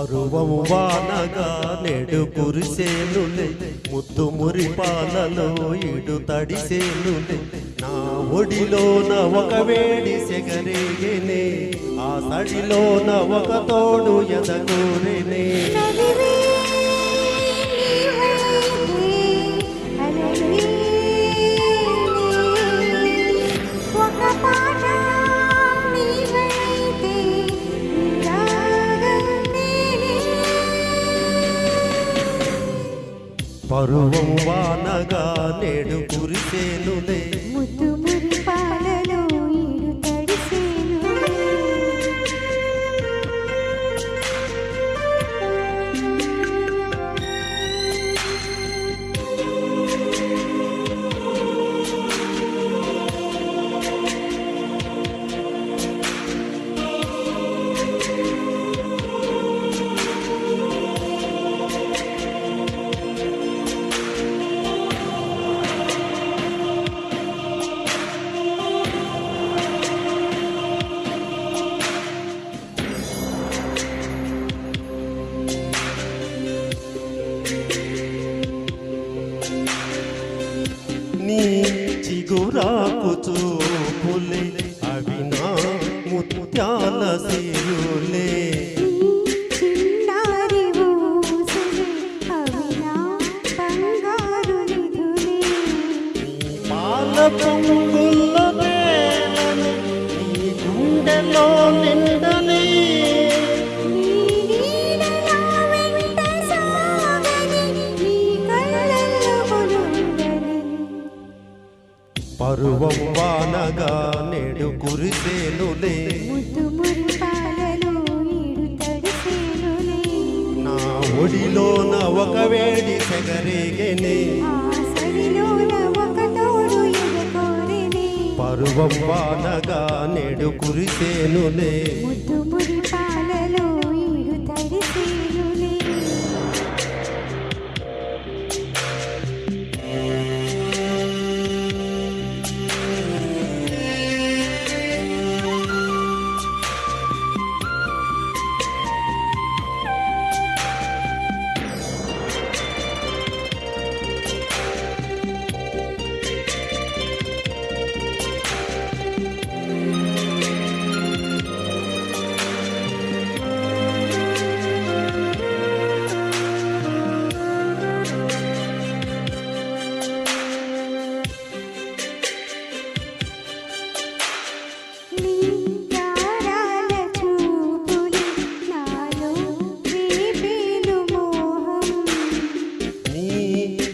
పరువము వానగా నేడు కురిసేనులే, ముద్దు మురిపాలలో ఈడు తడిసేనులే. నా ఒడిలోన ఒక వేడి సెగరేగేనే, ఆ సడిలోన ఒక తోడు ఎదగోరేనే. పరువం వానగా నేడు కురిసేనులే, ముద్దు మురిపాలలో ఈడు తడిసేనులే. నీ చిగురాకు చూపులే అవి నా ముత్యాల సిరులే. చిన్నారి ఊసులే అవి నా బంగారు నిధులే. నీ పాల పొంగుల వేళను నీ గుండెలో నిండలే. పరువం వానగా నేడు కురిసేనులే, ముద్దు మురిపాలలో ఈడు తడిసేనులే. నా ఒడిలోన ఒక వేడి సెగరేగేనే, ఆ సడిలోన ఒక తోడు ఎదగోరెనే. పరువం వానగా నేడు కురిసేనులే, ముద్దు మురిపాలలో ఈడు తడిసేనులే.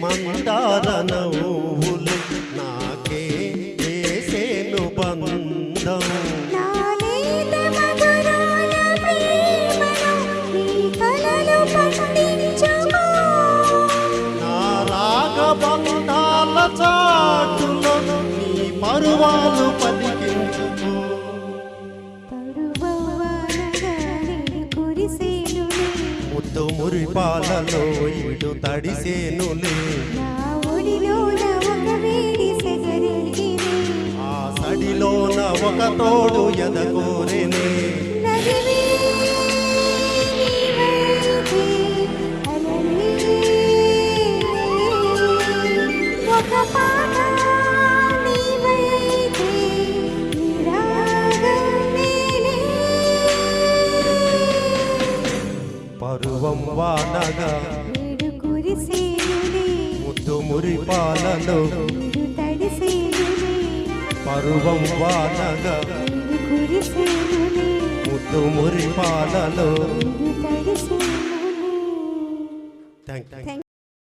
మందార నవ్వులు నాకే వేసేను బంధం. నా రాగబంధాల చాటులో నీ పరువాలు పలికించుకో. ముద్దు మురిపాలలో ఈడు తడిసేనులే, ఆ సడిలోన ఒక తోడు ఎదగోరేనే. పరువం వానగా నేడు కురిసేనులే, ముద్దు మురిపాలలో ఈడు తడిసేనులే. పరువం వానగా నేడు కురిసేనులే, ముద్దు మురిపాలలో ఈడు తడిసేనులే. Thank you.